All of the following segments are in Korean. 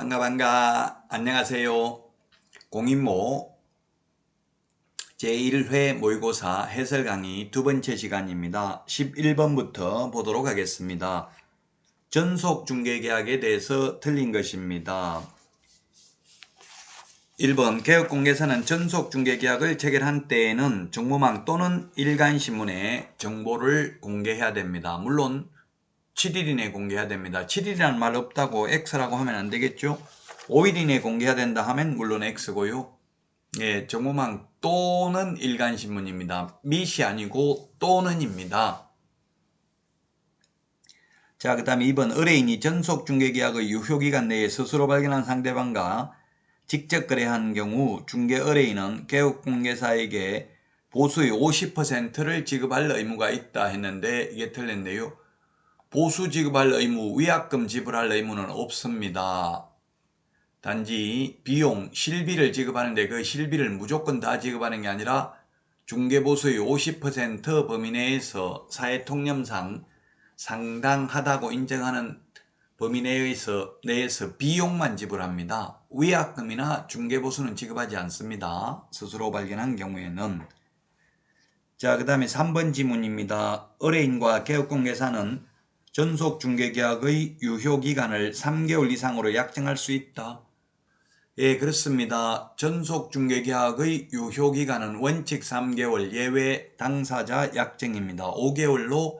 반가. 안녕하세요. 공인모 제1회 모의고사 해설 강의 두 번째 시간입니다. 11번부터 보도록 하겠습니다. 전속중개계약에 대해서 틀린 것입니다. 1번 개업공개사는 전속중개계약을 체결한 때에는 정보망 또는 일간신문에 정보를 공개해야 됩니다. 물론 7일 이내에 공개해야 됩니다. 7일이라는 말 없다고 X라고 하면 안 되겠죠? 5일 이내에 공개해야 된다 하면 물론 X고요. 예, 정보망 또는 일간신문입니다. 밋이 아니고 또는입니다. 자, 그 다음에 2번 의뢰인이 전속중개계약의 유효기간 내에 스스로 발견한 상대방과 직접 거래한 경우 중개 의뢰인은 개업공개사에게 보수의 50%를 지급할 의무가 있다 했는데 이게 틀렸네요. 보수 지급할 의무, 위약금 지불할 의무는 없습니다. 단지 비용, 실비를 지급하는데 그 실비를 무조건 다 지급하는 게 아니라 중개보수의 50% 범위 내에서 사회통념상 상당하다고 인정하는 범위 내에서 비용만 지불합니다. 위약금이나 중개보수는 지급하지 않습니다. 스스로 발견한 경우에는. 자, 그 다음에 3번 지문입니다. 의뢰인과 개업공개사는 전속중개계약의 유효기간을 3개월 이상으로 약정할 수 있다. 예, 그렇습니다. 전속중개계약의 유효기간은 원칙 3개월, 예외 당사자 약정입니다. 5개월로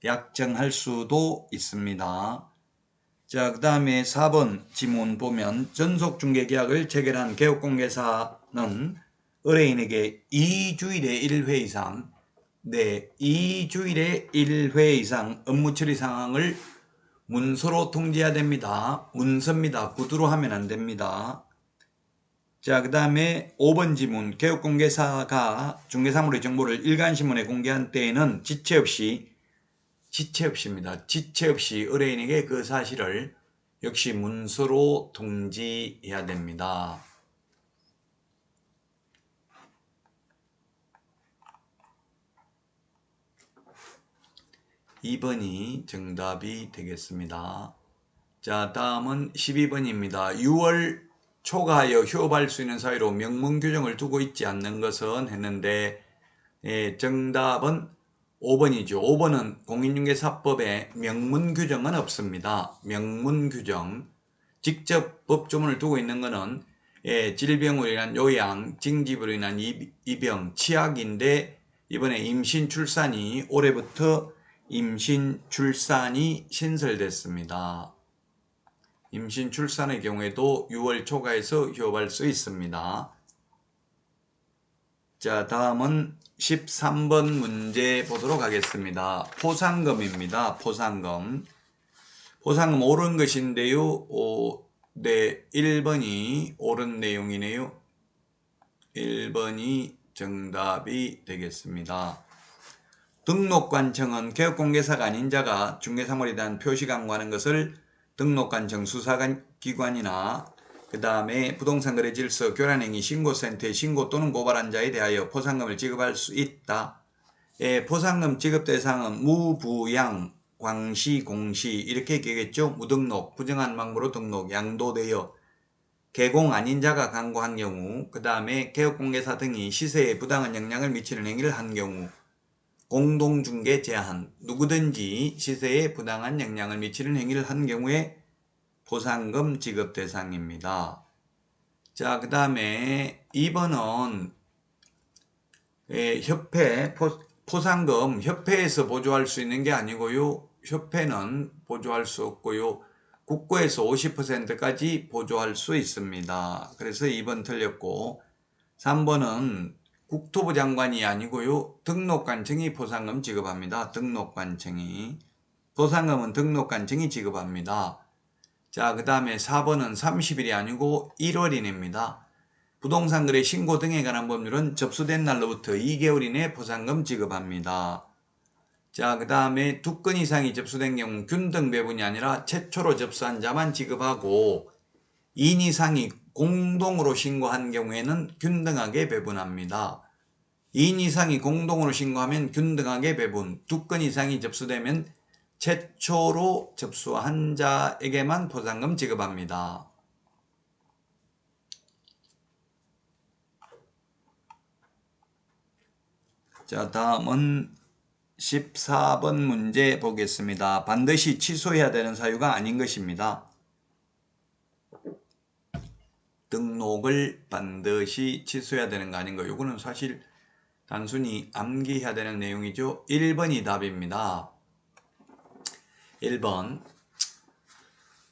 약정할 수도 있습니다. 자, 그 다음에 4번 지문 보면 전속중개계약을 체결한 개업공개사는 의뢰인에게 2주일에 1회 이상 2주일에 1회 이상 업무 처리 상황을 문서로 통지해야 됩니다. 문서입니다. 구두로 하면 안 됩니다. 자, 그 다음에 5번 지문. 개업공개사가 중개사물의 정보를 일간신문에 공개한 때에는 지체 없이 의뢰인에게 그 사실을 역시 문서로 통지해야 됩니다. 2번이 정답이 되겠습니다. 자, 다음은 12번입니다. 6월 초가하여 휴업할 수 있는 사유로 명문 규정을 두고 있지 않는 것은 했는데 정답은 5번이죠. 5번은 공인중개사법에 명문 규정은 없습니다. 명문 규정. 직접 법조문을 두고 있는 것은 질병으로 인한 요양, 징집으로 인한 입영, 치약인데 이번에 임신 출산이 올해부터 임신 출산이 신설됐습니다. 임신 출산의 경우에도 6월 초과해서 휴업할 수 있습니다. 자, 다음은 13번 문제 보도록 하겠습니다. 포상금입니다. 포상금 옳은 것인데요. 네, 1번이 옳은 내용이네요. 1번이 정답이 되겠습니다. 등록관청은 개업공개사가 아닌 자가 중개사물에 대한 표시 강구하는 것을 등록관청 수사기관이나 그 다음에 부동산거래질서 교란행위 신고센터에 신고 또는 고발한 자에 대하여 포상금을 지급할 수 있다. 포상금 지급 대상은 무부양, 광시, 공시 이렇게 되겠죠. 무등록, 부정한 방법으로 등록, 양도되어 개공 아닌 자가 강구한 경우, 그 다음에 개업공개사 등이 시세에 부당한 영향을 미치는 행위를 한 경우, 공동중개 제한, 누구든지 시세에 부당한 영향을 미치는 행위를 한 경우에 포상금 지급 대상입니다. 자, 그 다음에 2번은 포상금 협회에서 보조할 수 있는 게 아니고요. 협회는 보조할 수 없고요. 국고에서 50%까지 보조할 수 있습니다. 그래서 2번 틀렸고 3번은 국토부 장관이 아니고요. 등록관청이 포상금 지급합니다. 등록관청이. 포상금은 등록관청이 지급합니다. 자, 그 다음에 4번은 30일이 아니고 1월 이내입니다. 부동산 거래 신고 등에 관한 법률은 접수된 날로부터 2개월 이내 포상금 지급합니다. 자, 그 다음에 2건 이상이 접수된 경우 균등 배분이 아니라 최초로 접수한 자만 지급하고 2인 이상이 공동으로 신고한 경우에는 균등하게 배분합니다. 2인 이상이 공동으로 신고하면 균등하게 배분, 2건 이상이 접수되면 최초로 접수한 자에게만 포상금 지급합니다. 자, 다음은 14번 문제 보겠습니다. 반드시 취소해야 되는 사유가 아닌 것입니다. 등록을 반드시 취소해야 되는 거 아닌 거. 요거는 사실 단순히 암기해야 되는 내용이죠. 1번이 답입니다. 1번.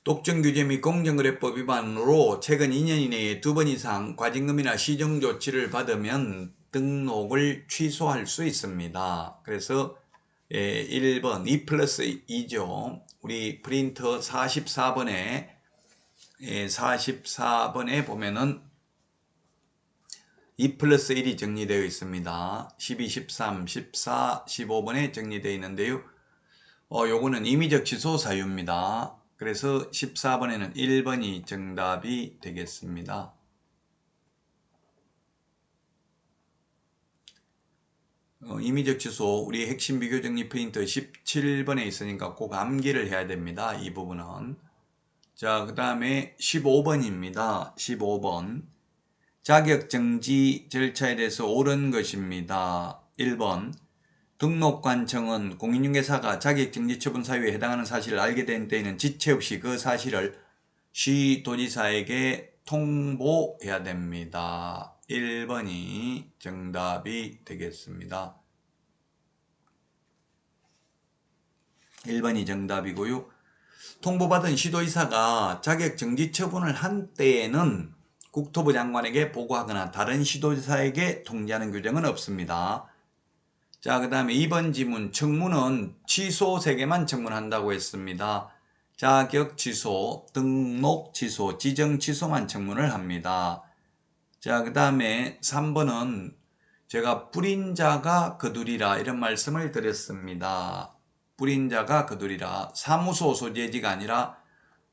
독점규제 및 공정거래법 위반으로 최근 2년 이내에 2번 이상 과징금이나 시정조치를 받으면 등록을 취소할 수 있습니다. 그래서 1번 2 플러스 2죠. 우리 프린터 44번에 보면은 2 플러스 1이 정리되어 있습니다. 12, 13, 14, 15번에 정리되어 있는데요. 요거는 임의적 취소 사유입니다. 그래서 14번에는 1번이 정답이 되겠습니다. 임의적 취소, 우리 핵심 비교 정리 프린터 17번에 있으니까 꼭 암기를 해야 됩니다. 이 부분은. 자, 그 다음에 15번입니다. 15번. 자격정지 절차에 대해서 옳은 것입니다. 1번. 등록관청은 공인중개사가 자격정지 처분 사유에 해당하는 사실을 알게 된 때에는 지체 없이 그 사실을 시도지사에게 통보해야 됩니다. 1번이 정답이 되겠습니다. 1번이 정답이고요. 통보받은 시도지사가 자격정지 처분을 한 때에는 국토부 장관에게 보고하거나 다른 시도지사에게 통지하는 규정은 없습니다. 자, 그 다음에 2번 지문, 청문은 취소 3개만 청문한다고 했습니다. 자격 취소, 등록 취소, 지정 취소만 청문을 합니다. 자, 그 다음에 3번은 제가 뿌린 자가 거두리라 이런 말씀을 드렸습니다. 뿌린 자가 거두리라. 사무소 소재지가 아니라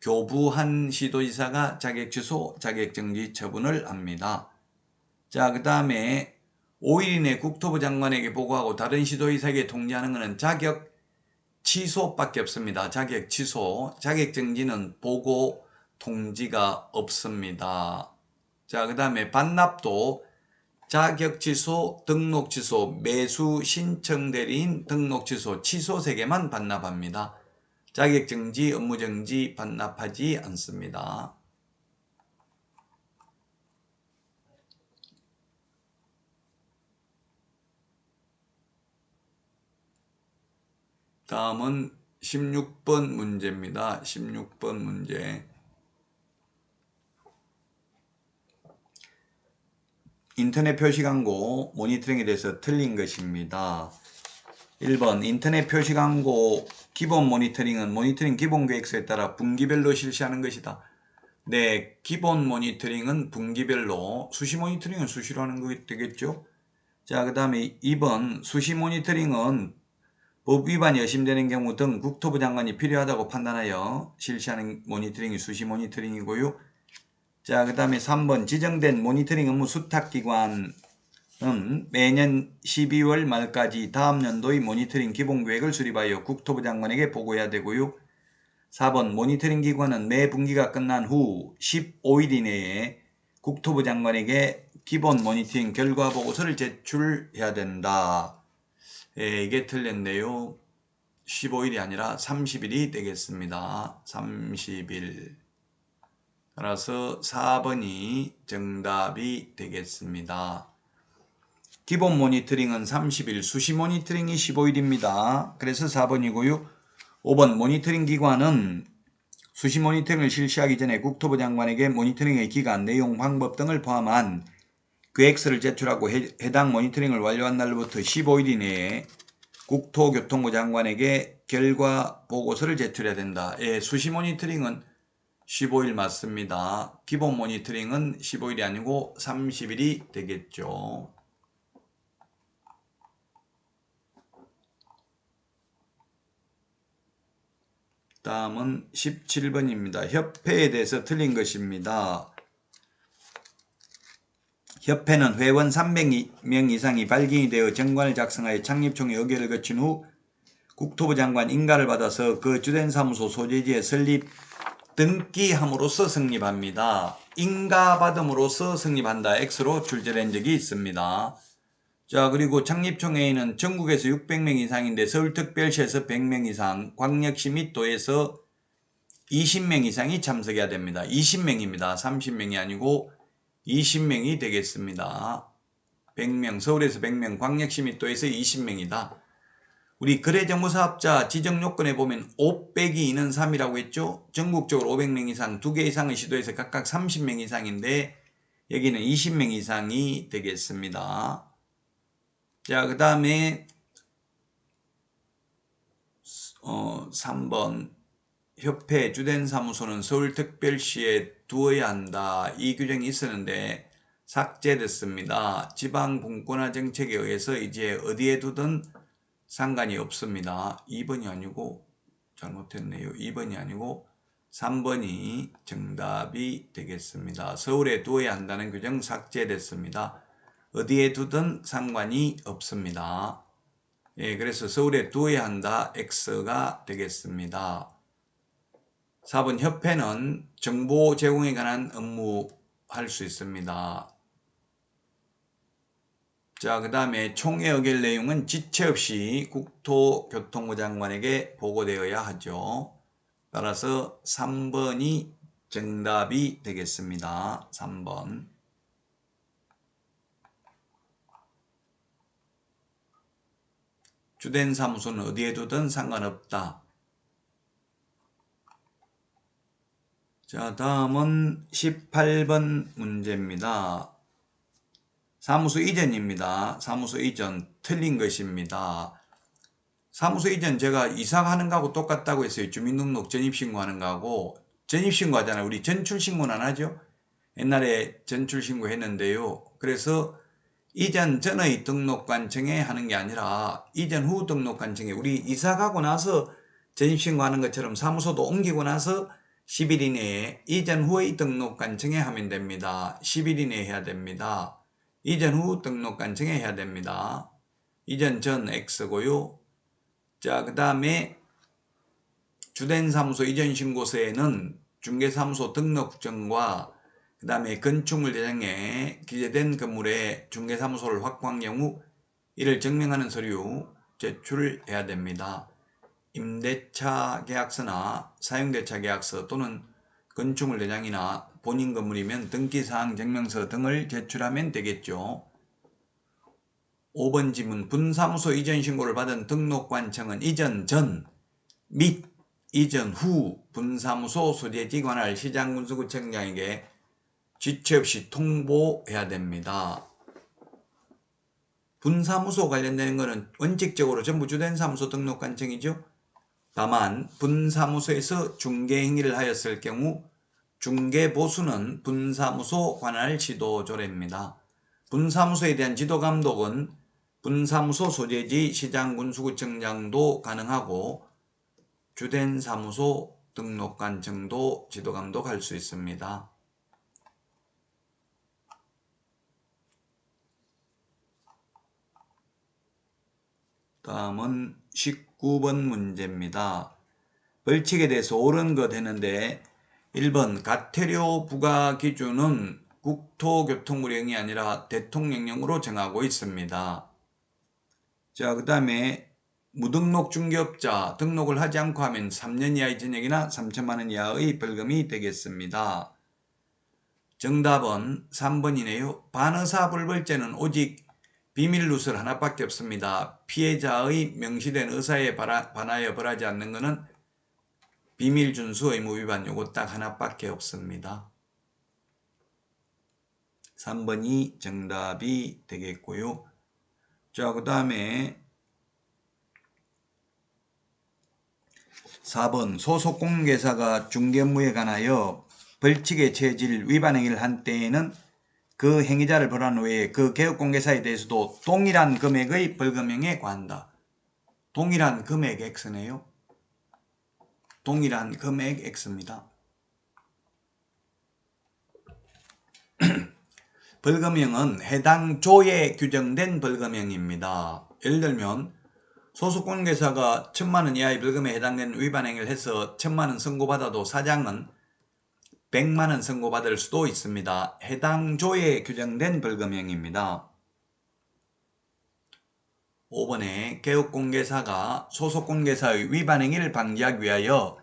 교부한 시도지사가 자격 취소, 자격 정지 처분을 합니다. 자, 그 다음에 5일 이내 국토부 장관에게 보고하고 다른 시도지사에게 통지하는 것은 자격 취소밖에 없습니다. 자격 취소, 자격 정지는 보고 통지가 없습니다. 자, 그 다음에 반납도 자격 취소, 등록 취소, 매수 신청 대리인 등록 취소, 취소 3개만 반납합니다. 자격 정지, 업무 정지 반납하지 않습니다. 다음은 16번 문제입니다. 16번 문제. 인터넷 표시광고 모니터링에 대해서 틀린 것입니다. 1번 인터넷 표시광고 기본 모니터링은 모니터링 기본계획서에 따라 분기별로 실시하는 것이다. 네, 기본 모니터링은 분기별로, 수시 모니터링은 수시로 하는 거 되겠죠. 자, 그 다음에 2번 수시 모니터링은 법 위반이 의심되는 경우 등 국토부 장관이 필요하다고 판단하여 실시하는 모니터링이 수시 모니터링이고요. 자, 그 다음에 3번 지정된 모니터링 업무 수탁기관은 매년 12월 말까지 다음 연도의 모니터링 기본계획을 수립하여 국토부 장관에게 보고해야 되고요. 4번 모니터링 기관은 매 분기가 끝난 후 15일 이내에 국토부 장관에게 기본 모니터링 결과 보고서를 제출해야 된다. 이게 틀렸네요. 15일이 아니라 30일이 되겠습니다. 30일. 따라서 4번이 정답이 되겠습니다. 기본 모니터링은 30일, 수시 모니터링이 15일입니다. 그래서 4번이고요. 5번 모니터링 기관은 수시 모니터링을 실시하기 전에 국토부 장관에게 모니터링의 기간, 내용, 방법 등을 포함한 계획서를 제출하고 해당 모니터링을 완료한 날로부터 15일 이내에 국토교통부 장관에게 결과 보고서를 제출해야 된다. 예, 수시 모니터링은 15일 맞습니다. 기본 모니터링은 15일이 아니고 30일이 되겠죠. 다음은 17번입니다. 협회에 대해서 틀린 것입니다. 협회는 회원 300명 이상이 발기인이 되어 정관을 작성하여 창립총회 의결을 거친 후 국토부 장관 인가를 받아서 그 주된 사무소 소재지에 설립 등기함으로써 성립합니다. 인가받음으로써 성립한다. X로 출제된 적이 있습니다. 자, 그리고 창립총회에는 전국에서 600명 이상인데 서울특별시에서 100명 이상, 광역시 및 도에서 20명 이상이 참석해야 됩니다. 20명입니다. 30명이 아니고 20명이 되겠습니다. 100명, 서울에서 100명, 광역시 및 도에서 20명이다. 우리 거래정보사업자 지정요건에 보면 5 빼기 2는 3이라고 했죠. 전국적으로 500명 이상, 2개 이상의 시도에서 각각 30명 이상인데 여기는 20명 이상이 되겠습니다. 자, 그 다음에 3번 협회 주된 사무소는 서울특별시에 두어야 한다. 이 규정이 있었는데 삭제됐습니다. 지방분권화 정책에 의해서 이제 어디에 두든 상관이 없습니다. 2번이 아니고 잘못했네요. 2번이 아니고 3번이 정답이 되겠습니다. 서울에 두어야 한다는 규정 삭제됐습니다. 어디에 두든 상관이 없습니다. 예, 그래서 서울에 두어야 한다. X가 되겠습니다. 4번 협회는 정보 제공에 관한 업무 할 수 있습니다. 자, 그 다음에 총회 의결 내용은 지체 없이 국토교통부 장관에게 보고되어야 하죠. 따라서 3번이 정답이 되겠습니다. 3번. 주된 사무소는 어디에 두든 상관없다. 자, 다음은 18번 문제입니다. 사무소 이전입니다. 사무소 이전 틀린 것입니다. 사무소 이전 제가 이사 가는 거하고 똑같다고 했어요. 주민등록 전입신고하는 거하고. 전입신고 하잖아요. 우리 전출신고는 안 하죠. 옛날에 전출신고 했는데요. 그래서 이전 전의 등록관청에 하는 게 아니라 이전 후 등록관청에 우리 이사 가고 나서 전입신고하는 것처럼 사무소도 옮기고 나서 10일 이내에 이전 후의 등록관청에 하면 됩니다. 10일 이내에 해야 됩니다. 이전 후 등록관청에 해야 됩니다. 이전 전 X고요. 자, 그 다음에 주된 사무소 이전 신고서에는 중개사무소 등록증과 그 다음에 건축물 대장에 기재된 건물에 중개사무소를 확보한 경우 이를 증명하는 서류 제출해야 됩니다. 임대차 계약서나 사용대차 계약서 또는 건축물 대장이나 본인 건물이면 등기사항 증명서 등을 제출하면 되겠죠. 5번 지문 분사무소 이전 신고를 받은 등록관청은 이전 전 및 이전 후 분사무소 소재지 관할 시장군수구청장에게 지체 없이 통보해야 됩니다. 분사무소 관련된 것은 원칙적으로 전부 주된 사무소 등록관청이죠. 다만 분사무소에서 중개행위를 하였을 경우 중개보수는 분사무소 관할 지도조례입니다. 분사무소에 대한 지도감독은 분사무소 소재지 시장군수구청장도 가능하고 주된 사무소 등록관청도 지도감독할 수 있습니다. 다음은 19번 문제입니다. 벌칙에 대해서 옳은 것 했는데 1번 가태료 부과 기준은 국토교통부령이 아니라 대통령령으로 정하고 있습니다. 자, 그 다음에 무등록 중개업자 등록을 하지 않고 하면 3년 이하의 징역이나 3천만 원 이하의 벌금이 되겠습니다. 정답은 3번이네요. 반의사불벌죄는 오직 비밀누설 하나밖에 없습니다. 피해자의 명시된 의사에 반하여 벌하지 않는 것은 비밀준수 의무 위반 요거 딱 하나밖에 없습니다. 3번이 정답이 되겠고요. 자, 그 다음에 4번 소속공개사가 중개업무에 관하여 벌칙에 처해질 위반 행위를 한 때에는 그 행위자를 벌한 후에 그 개업공개사에 대해서도 동일한 금액의 벌금형에 관한다. 동일한 금액 X네요. 동일한 금액 X입니다. 벌금형은 해당 조에 규정된 벌금형입니다. 예를 들면 소속공개사가 1,000만원 이하의 벌금에 해당되는 위반 행위를 해서 1,000만원 선고받아도 사장은 100만원 선고받을 수도 있습니다. 해당 조에 규정된 벌금형입니다. 5번에 개업공개사가 소속공개사의 위반 행위를 방지하기 위하여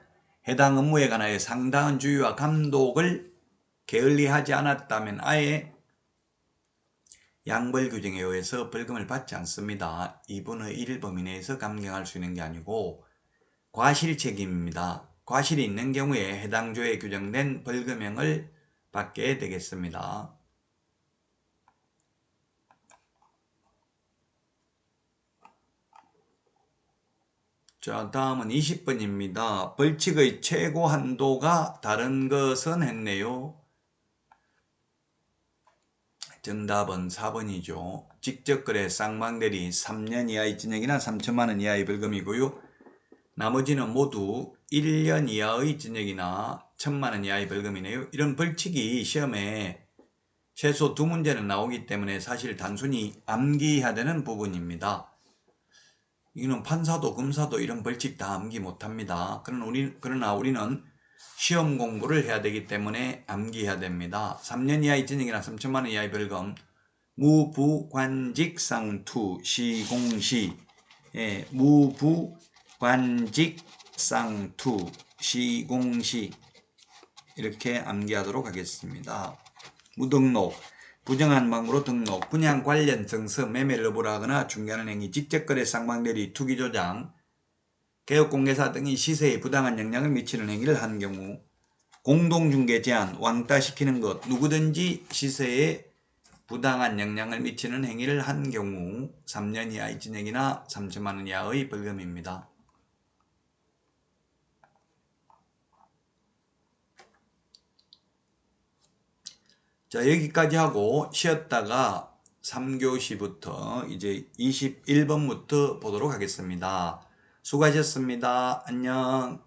해당 업무에 관하여 상당한 주의와 감독을 게을리하지 않았다면 아예 양벌 규정에 의해서 벌금을 받지 않습니다. 2분의 1 범위 내에서 감경할 수 있는 게 아니고 과실 책임입니다. 과실이 있는 경우에 해당 조에 규정된 벌금형을 받게 되겠습니다. 자, 다음은 20번입니다. 벌칙의 최고 한도가 다른 것은 했네요. 정답은 4번이죠. 직접거래 쌍방대리 3년 이하의 징역이나 3천만 원 이하의 벌금이고요. 나머지는 모두 1년 이하의 징역이나 1,000만 원 이하의 벌금이네요. 이런 벌칙이 시험에 최소 2문제는 나오기 때문에 사실 단순히 암기해야 되는 부분입니다. 이거는 판사도 검사도 이런 벌칙 다 암기 못합니다. 그러나 우리는 시험 공부를 해야 되기 때문에 암기해야 됩니다. 3년 이하의 징역이나 3천만 원 이하의 벌금, 무부관직상투 시공시, 무부관직상투 시공시 이렇게 암기하도록 하겠습니다. 무등록, 부정한 방법으로 등록, 분양 관련 증서, 매매를 여부를 하거나 중개하는 행위, 직접거래 쌍방대리, 투기조장, 개업공개사 등이 시세에 부당한 영향을 미치는 행위를 한 경우, 공동중개 제한, 왕따시키는 것, 누구든지 시세에 부당한 영향을 미치는 행위를 한 경우 3년 이하의 징역이나 3천만 원 이하의 벌금입니다. 자, 여기까지 하고 쉬었다가 3교시부터 이제 21번부터 보도록 하겠습니다. 수고하셨습니다. 안녕.